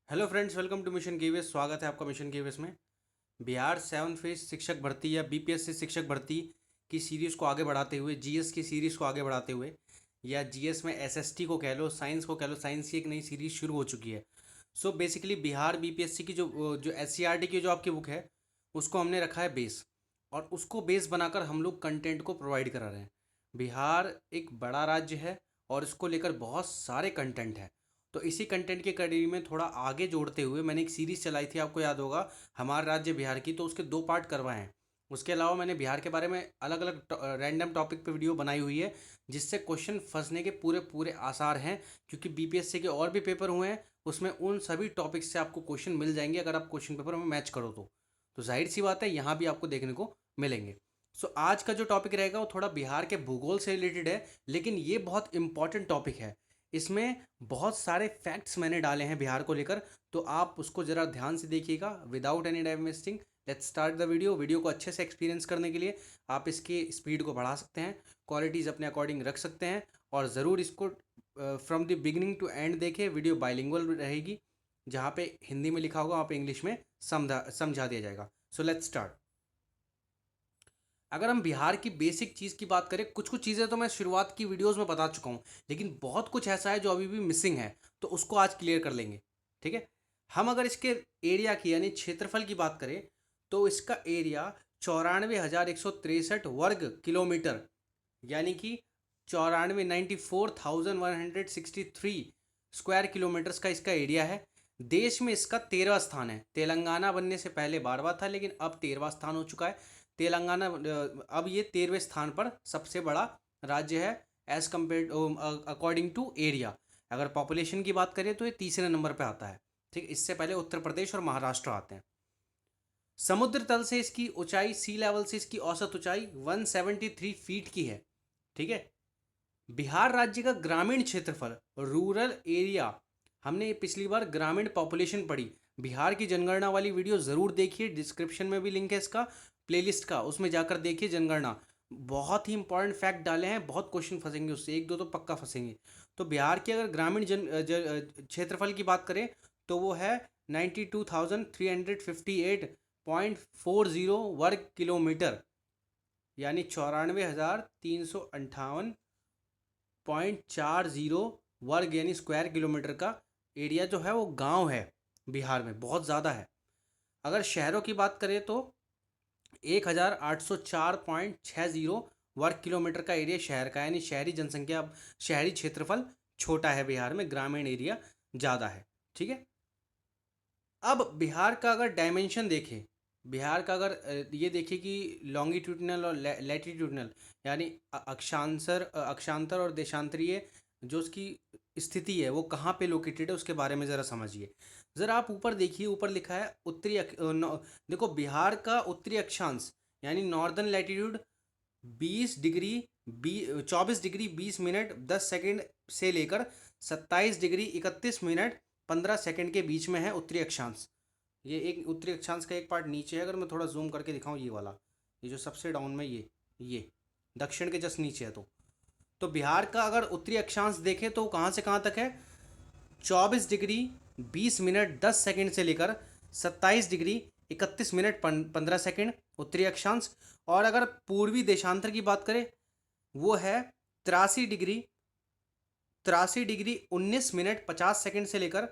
Hello friends, welcome to mission KVS. स्वागत है आपका मिशन केवीएस में। बिहार 7 फेज शिक्षक भर्ती या बीपीएससी शिक्षक भर्ती की सीरीज़ को आगे बढ़ाते हुए, जीएस की सीरीज़ को आगे बढ़ाते हुए, या जीएस में एसएसटी को कह लो, साइंस को कह लो, साइंस की एक नई सीरीज़ शुरू हो चुकी है। सो बेसिकली बिहार बीपीएससी की जो जो एससीईआरटी की जो आपकी बुक है, उसको हमने रखा है बेस, और उसको बेस बनाकर हम लोग कंटेंट को प्रोवाइड करा रहे हैं। बिहार एक बड़ा राज्य है और इसको लेकर बहुत सारे कंटेंट हैं। तो इसी कंटेंट के कड़ी में थोड़ा आगे जोड़ते हुए मैंने एक सीरीज़ चलाई थी, आपको याद होगा, हमारा राज्य बिहार की। तो उसके 2 पार्ट करवाए हैं। उसके अलावा मैंने बिहार के बारे में अलग अलग रैंडम टॉपिक पे वीडियो बनाई हुई है, जिससे क्वेश्चन फंसने के पूरे पूरे आसार हैं। क्योंकि बीपीएससी के और भी पेपर हुए हैं, उसमें उन सभी टॉपिक से आपको क्वेश्चन मिल जाएंगे अगर आप क्वेश्चन पेपर में मैच करो तो जाहिर सी बात है यहाँ भी आपको देखने को मिलेंगे। सो आज का जो टॉपिक रहेगा वो थोड़ा बिहार के भूगोल से रिलेटेड है, लेकिन ये बहुत इंपॉर्टेंट टॉपिक है। इसमें बहुत सारे फैक्ट्स मैंने डाले हैं बिहार को लेकर, तो आप उसको ज़रा ध्यान से देखिएगा। Without any time wasting, let's start the video को अच्छे से एक्सपीरियंस करने के लिए आप इसकी स्पीड को बढ़ा सकते हैं, क्वालिटीज़ अपने अकॉर्डिंग रख सकते हैं, और ज़रूर इसको from the beginning to end देखें। वीडियो बाइलिंगुअल रहेगी, जहाँ पे हिंदी में लिखा होगा वहाँ पे इंग्लिश में समझा दिया जाएगा। So let's start. अगर हम बिहार की बेसिक चीज़ की बात करें, कुछ कुछ चीज़ें तो मैं शुरुआत की वीडियोस में बता चुका हूँ, लेकिन बहुत कुछ ऐसा है जो अभी भी मिसिंग है, तो उसको आज क्लियर कर लेंगे। ठीक है। हम अगर इसके एरिया की यानी क्षेत्रफल की बात करें, तो इसका एरिया 94,163 वर्ग किलोमीटर, यानी कि 94,94,163 स्क्वायर किलोमीटर्स का इसका एरिया है। देश में इसका 13वां स्थान है। तेलंगाना बनने से पहले 12वां था, लेकिन अब 13वां स्थान हो चुका है। तेलंगाना अब ये 13वें स्थान पर सबसे बड़ा राज्य है as compare according to area. अगर पॉपुलेशन की बात करें तो ये तीसरे नंबर पे आता है। ठीक, इससे पहले उत्तर प्रदेश और महाराष्ट्र आते हैं। समुद्र तल से इसकी ऊंचाई, सी लेवल से इसकी औसत ऊंचाई 173 फीट की है। ठीक है। बिहार राज्य का ग्रामीण क्षेत्रफल, रूरल एरिया, हमने ये पिछली बार ग्रामीण पॉपुलेशन पढ़ी। बिहार की जनगणना वाली वीडियो ज़रूर देखिए, डिस्क्रिप्शन में भी लिंक है इसका, प्लेलिस्ट का, उसमें जाकर देखिए जनगणना। बहुत ही इंपॉर्टेंट फैक्ट डाले हैं, बहुत क्वेश्चन फंसेंगे उससे, एक दो तो पक्का फंसेंगे। तो बिहार की अगर ग्रामीण क्षेत्रफल की बात करें, तो वो है 92,358.40 वर्ग किलोमीटर, यानी 94,358.40 वर्ग यानी स्क्वायर किलोमीटर का एरिया जो है वो गांव है बिहार में, बहुत ज़्यादा है। अगर शहरों की बात करें तो 1,804.60 वर्ग किलोमीटर का एरिया शहर का, यानी शहरी जनसंख्या, शहरी क्षेत्रफल छोटा है बिहार में, ग्रामीण एरिया ज़्यादा है। ठीक है। अब बिहार का अगर डायमेंशन देखें, बिहार का अगर ये देखिए कि लॉन्गिट्यूडनल और लैटिट्यूडनल, यानी अक्षांतर और देशांतरीय जो उसकी स्थिति है वो कहाँ पे लोकेटेड है, उसके बारे में ज़रा समझिए। ज़रा आप ऊपर देखिए, ऊपर लिखा है देखो, बिहार का उत्तरी अक्षांश यानी northern latitude 24 degree 20 minute 10 second से लेकर 27 डिग्री 31 मिनट 15 सेकेंड के बीच में है उत्तरी अक्षांश। ये एक उत्तरी अक्षांश का एक पार्ट नीचे है, अगर मैं थोड़ा जूम करके दिखाऊं, ये वाला, ये जो सबसे डाउन में, ये दक्षिण के जस्ट नीचे है। तो बिहार का अगर उत्तरी अक्षांश देखें तो कहाँ से कहाँ तक है, 24 डिग्री 20 मिनट 10 सेकेंड से लेकर 27 डिग्री 31 मिनट 15 सेकेंड उत्तरी अक्षांश। और अगर पूर्वी देशांतर की बात करें, वो है 83 डिग्री 19 मिनट 50 सेकेंड से लेकर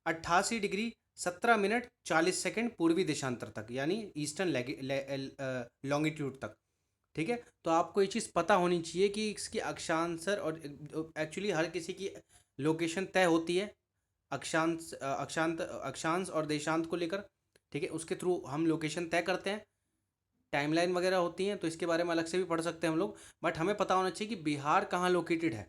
88 डिग्री 17 मिनट 40 सेकेंड पूर्वी देशांतर तक, यानी ईस्टर्न लॉन्गिट्यूड तक। ठीक है। तो आपको ये चीज़ पता होनी चाहिए कि इसकी अक्षांशर, और एक्चुअली हर किसी की लोकेशन तय होती है अक्षांश और देशांत को लेकर। ठीक है, उसके थ्रू हम लोकेशन तय करते हैं, टाइमलाइन वगैरह होती हैं, तो इसके बारे में अलग से भी पढ़ सकते हैं हम लोग। बट हमें पता होना चाहिए कि बिहार कहाँ लोकेटेड है।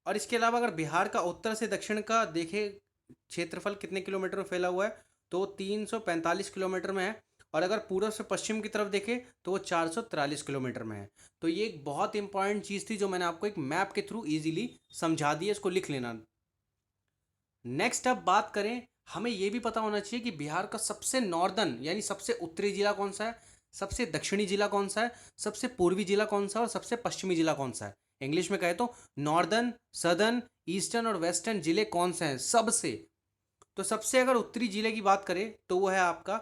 और इसके अलावा अगर बिहार का उत्तर से दक्षिण का देखें क्षेत्रफल कितने किलोमीटर में फैला हुआ है, तो 345 किलोमीटर में है। और अगर पूर्व से पश्चिम की तरफ देखें तो वो 443 किलोमीटर में है। तो ये एक बहुत इंपॉर्टेंट चीज़ थी जो मैंने आपको एक मैप के थ्रू इजीली समझा दी है, इसको लिख लेना। नेक्स्ट अब बात करें, हमें यह भी पता होना चाहिए कि बिहार का सबसे नॉर्दर्न यानी सबसे उत्तरी जिला कौन सा है, सबसे दक्षिणी जिला कौन सा है, सबसे पूर्वी जिला कौन सा है, और सबसे पश्चिमी जिला कौन सा है। इंग्लिश में कहे तो नॉर्दर्न, सदर्न, ईस्टर्न और वेस्टर्न जिले कौन से हैं सबसे। तो सबसे अगर उत्तरी जिले की बात करें तो वो है आपका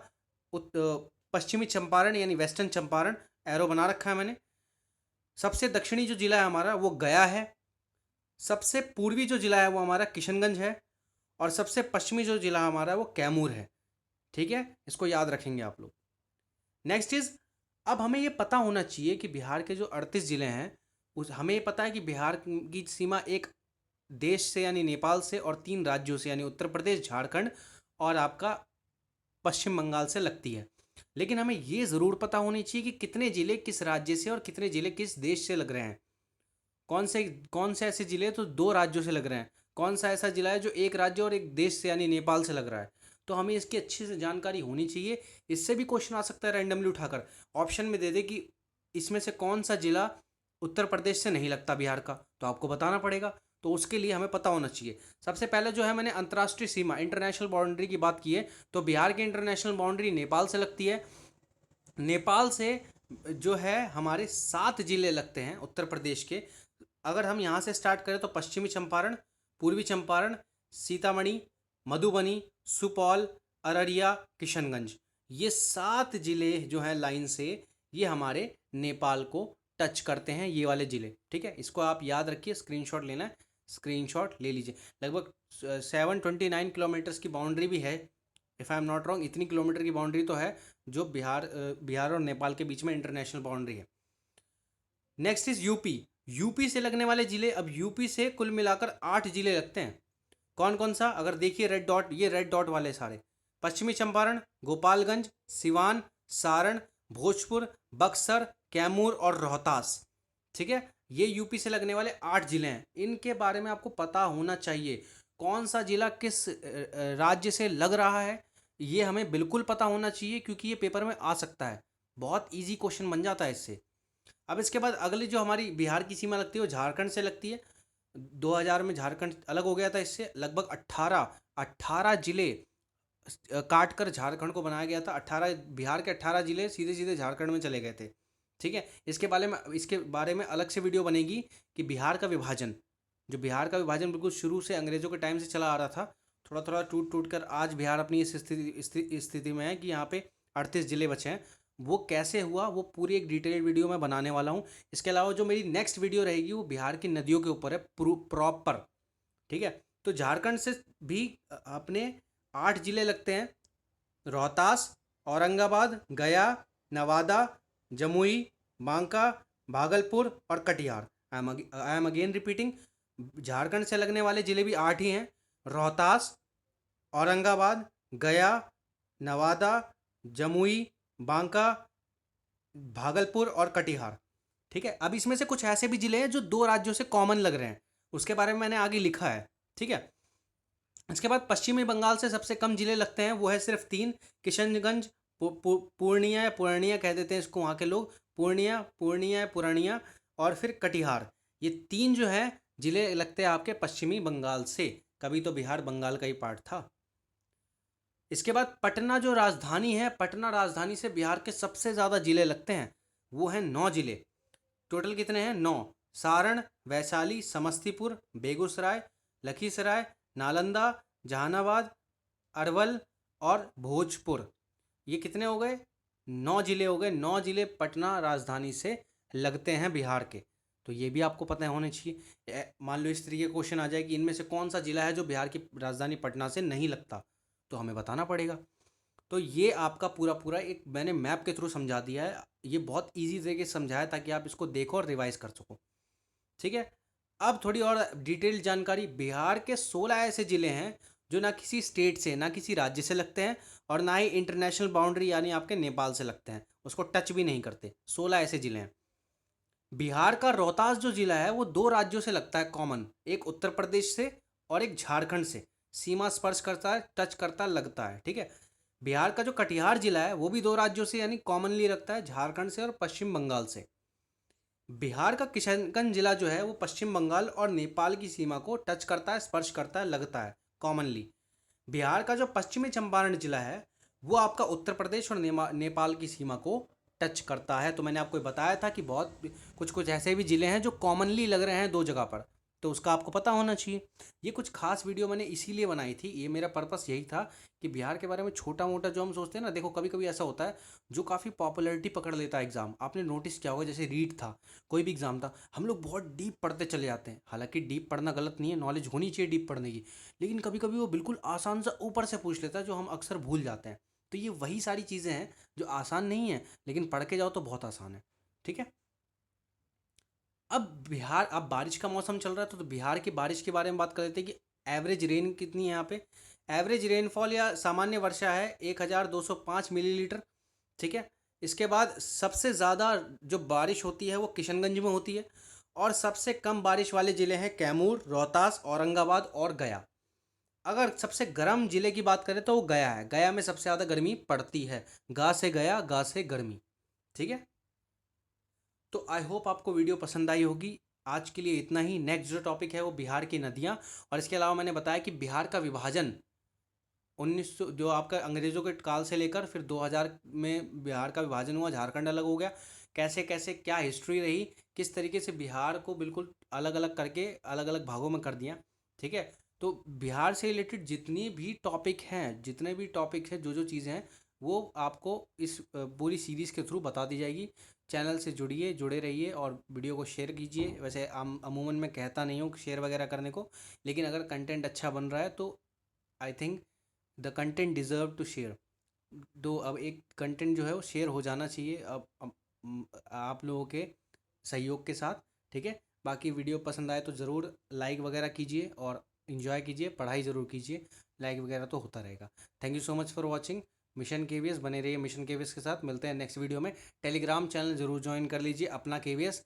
पश्चिमी चंपारण यानी वेस्टर्न चंपारण, एरो बना रखा है मैंने। सबसे दक्षिणी जो जिला है हमारा वो गया है। सबसे पूर्वी जो जिला है वो हमारा किशनगंज है। और सबसे पश्चिमी जो जिला हमारा है वो कैमूर है। ठीक है, इसको याद रखेंगे आप लोग। नेक्स्ट इज, अब हमें ये पता होना चाहिए कि बिहार के जो 38 जिले हैं, उस हमें ये पता है कि बिहार की सीमा एक देश से यानी नेपाल से और 3 राज्यों से यानी उत्तर प्रदेश, झारखंड और आपका पश्चिम बंगाल से लगती है। लेकिन हमें ये ज़रूर पता होनी चाहिए कि कितने ज़िले किस राज्य से और कितने ज़िले किस देश से लग रहे हैं। कौन से ऐसे ज़िले तो 2 राज्यों से लग रहे हैं, कौन सा ऐसा ज़िला है जो एक राज्य और एक देश से यानी नेपाल से लग रहा है। तो हमें इसकी अच्छी से जानकारी होनी चाहिए। इससे भी क्वेश्चन आ सकता है रैंडमली उठाकर, ऑप्शन में दे दे कि इसमें से कौन सा जिला उत्तर प्रदेश से नहीं लगता बिहार का, तो आपको बताना पड़ेगा। तो उसके लिए हमें पता होना चाहिए। सबसे पहले जो है मैंने अंतर्राष्ट्रीय सीमा इंटरनेशनल बाउंड्री की बात की है, तो बिहार की इंटरनेशनल बाउंड्री नेपाल से लगती है। नेपाल से जो है हमारे 7 जिले लगते हैं उत्तर प्रदेश के। अगर हम यहाँ से स्टार्ट करें तो पश्चिमी चंपारण, पूर्वी चंपारण, सीतामढ़ी, मधुबनी, सुपौल, अररिया, किशनगंज, ये 7 जिले जो हैं लाइन से, ये हमारे नेपाल को टच करते हैं, ये वाले ज़िले। ठीक है, इसको आप याद रखिए, स्क्रीनशॉट लेना है, स्क्रीनशॉट ले लीजिए। लगभग 729 किलोमीटर्स की बाउंड्री भी है, if I am not wrong, इतनी किलोमीटर की बाउंड्री तो है जो बिहार और नेपाल के बीच में इंटरनेशनल बाउंड्री है। Next is UP. यूपी से लगने वाले ज़िले, अब यूपी से कुल मिलाकर 8 ज़िले लगते हैं। कौन कौन सा, अगर देखिए रेड डॉट, ये रेड डॉट वाले सारे, पश्चिमी चंपारण, गोपालगंज, सिवान, सारण, भोजपुर, बक्सर, कैमूर और रोहतास। ठीक है, ये यूपी से लगने वाले 8 जिले हैं। इनके बारे में आपको पता होना चाहिए, कौन सा जिला किस राज्य से लग रहा है, ये हमें बिल्कुल पता होना चाहिए, क्योंकि ये पेपर में आ सकता है। बहुत ईजी क्वेश्चन बन जाता है इससे। अब इसके बाद अगली जो हमारी बिहार की सीमा लगती है वो झारखंड से लगती है। 2000 में झारखंड अलग हो गया था, इससे लगभग 18 जिले काट कर झारखंड को बनाया गया था। 18 बिहार के 18 जिले सीधे सीधे झारखंड में चले गए थे। ठीक है, इसके बारे में अलग से वीडियो बनेगी कि बिहार का विभाजन, जो बिहार का विभाजन बिल्कुल शुरू से अंग्रेजों के टाइम से चला आ रहा था, थोड़ा थोड़ा टूट टूट कर आज बिहार अपनी इस स्थिति में है कि यहाँ पे 38 जिले बचे हैं। वो कैसे हुआ, वो पूरी एक डिटेल्ड वीडियो मैं बनाने वाला हूँ। इसके अलावा जो मेरी नेक्स्ट वीडियो रहेगी वो बिहार की नदियों के ऊपर है प्रॉपर। ठीक है, तो झारखंड से भी अपने 8 जिले लगते हैं, रोहतास, औरंगाबाद, गया, नवादा, जमुई, बांका, भागलपुर और Katihar. I am again repeating, Jharkhand से लगने वाले जिले भी 8 ही हैं, रोहतास, औरंगाबाद, गया, नवादा, जमुई, बांका, भागलपुर और कटिहार। ठीक है, अब इसमें से कुछ ऐसे भी जिले हैं जो 2 राज्यों से कॉमन लग रहे हैं, उसके बारे में मैंने आगे लिखा है। ठीक है, इसके बाद पश्चिमी बंगाल से सबसे कम जिले लगते हैं, वो है सिर्फ 3, किशनगंज, पूर्णिया कह देते हैं इसको वहाँ के लोग, पूर्णिया और फिर कटिहार। ये 3 जो है जिले लगते हैं आपके पश्चिमी बंगाल से। कभी तो बिहार बंगाल का ही पार्ट था। इसके बाद पटना जो राजधानी है, पटना राजधानी से बिहार के सबसे ज़्यादा जिले लगते हैं, वो हैं 9 जिले। टोटल कितने हैं? 9। सारण, वैशाली, समस्तीपुर, बेगूसराय, लखीसराय, नालंदा, जहानाबाद, अरवल और भोजपुर। ये कितने हो गए? 9 जिले हो गए। 9 जिले पटना राजधानी से लगते हैं बिहार के। तो ये भी आपको पता होने चाहिए। मान लो इस तरीके क्वेश्चन आ जाए कि इनमें से कौन सा जिला है जो बिहार की राजधानी पटना से नहीं लगता, तो हमें बताना पड़ेगा। तो ये आपका पूरा पूरा एक मैंने मैप के थ्रू समझा दिया है। ये बहुत इजी तरीके से समझाया ताकि आप इसको देखो और रिवाइज कर सको। ठीक है, अब थोड़ी और डिटेल्ड जानकारी। बिहार के 16 ऐसे ज़िले हैं जो ना किसी स्टेट से, ना किसी राज्य से लगते हैं और ना ही इंटरनेशनल बाउंड्री यानी आपके नेपाल से लगते हैं, उसको टच भी नहीं करते। 16 ऐसे ज़िले हैं। बिहार का रोहतास जो ज़िला है वो 2 राज्यों से लगता है कॉमन, एक उत्तर प्रदेश से और एक झारखंड से। सीमा स्पर्श करता है, टच करता लगता है। ठीक है, बिहार का जो कटिहार जिला है वो भी 2 राज्यों से यानी कॉमनली लगता है, झारखंड से और पश्चिम बंगाल से। बिहार का किशनगंज जिला जो है वो पश्चिम बंगाल और नेपाल की सीमा को टच करता है, स्पर्श करता है, लगता है कॉमनली। बिहार का जो पश्चिमी चंपारण जिला है वो आपका उत्तर प्रदेश और नेपाल की सीमा को टच करता है। तो मैंने आपको बताया था कि बहुत कुछ ऐसे भी ज़िले हैं जो कॉमनली लग रहे हैं 2 जगह पर, तो उसका आपको पता होना चाहिए। ये कुछ खास वीडियो मैंने इसीलिए बनाई थी, ये मेरा पर्पस यही था कि बिहार के बारे में छोटा मोटा जो हम सोचते हैं ना, देखो कभी कभी ऐसा होता है जो काफ़ी पॉपुलैरिटी पकड़ लेता है एग्ज़ाम। आपने नोटिस किया होगा, जैसे रीट था, कोई भी एग्ज़ाम था, हम लोग बहुत डीप पढ़ते चले जाते हैं। हालांकि डीप पढ़ना गलत नहीं है, नॉलेज होनी चाहिए डीप पढ़ने की, लेकिन कभी कभी वो बिल्कुल आसान सा ऊपर से पूछ लेता है जो हम अक्सर भूल जाते हैं। तो ये वही सारी चीज़ें हैं जो आसान नहीं है, लेकिन पढ़ के जाओ तो बहुत आसान है। ठीक है। अब बिहार, अब बारिश का मौसम चल रहा है तो बिहार की बारिश के बारे में बात कर लेते हैं कि एवरेज रेन कितनी है यहाँ पे। एवरेज रेनफॉल या सामान्य वर्षा है 1205 मिलीलीटर। ठीक है। इसके बाद सबसे ज़्यादा जो बारिश होती है वो किशनगंज में होती है, और सबसे कम बारिश वाले ज़िले हैं कैमूर, रोहतास, औरंगाबाद और गया। अगर सबसे गर्म ज़िले की बात करें तो वो गया है, गया में सबसे ज़्यादा गर्मी पड़ती है। गा से गया, गा से गर्मी। ठीक है। तो आई होप आपको वीडियो पसंद आई होगी। आज के लिए इतना ही। नेक्स्ट जो टॉपिक है वो बिहार की नदियाँ, और इसके अलावा मैंने बताया कि बिहार का विभाजन 1900 जो आपका अंग्रेज़ों के काल से लेकर फिर 2000 में बिहार का विभाजन हुआ, झारखंड अलग हो गया, कैसे कैसे क्या हिस्ट्री रही, किस तरीके से बिहार को बिल्कुल अलग अलग करके अलग अलग भागों में कर दिया। ठीक है। तो बिहार से रिलेटेड जितनी भी टॉपिक हैं, जितने भी टॉपिक हैं, जो जो चीज़ें हैं, वो आपको इस पूरी सीरीज़ के थ्रू बता दी जाएगी। चैनल से जुड़िए, जुड़े रहिए और वीडियो को शेयर कीजिए। वैसे अमूमन मैं कहता नहीं हूँ शेयर वगैरह करने को, लेकिन अगर कंटेंट अच्छा बन रहा है तो I think the content deserve to share. दो अब एक कंटेंट जो है वो शेयर हो जाना चाहिए अब आप लोगों के सहयोग के साथ। ठीक है। बाकी वीडियो पसंद आए तो ज़रूर लाइक वगैरह कीजिए और इन्जॉय कीजिए, पढ़ाई ज़रूर कीजिए। लाइक वगैरह तो होता रहेगा। Thank you so much for watching mission KVS. बने रहिए मिशन केवीएस के साथ। मिलते हैं नेक्स्ट वीडियो में। टेलीग्राम चैनल ज़रूर ज्वाइन कर लीजिए अपना केवीएस,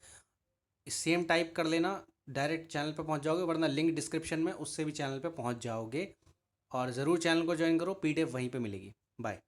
सेम टाइप कर लेना, डायरेक्ट चैनल पर पहुंच जाओगे, वरना लिंक डिस्क्रिप्शन में, उससे भी चैनल पर पहुंच जाओगे। और ज़रूर चैनल को ज्वाइन करो, पीडीएफ वहीं पे मिलेगी। बाय।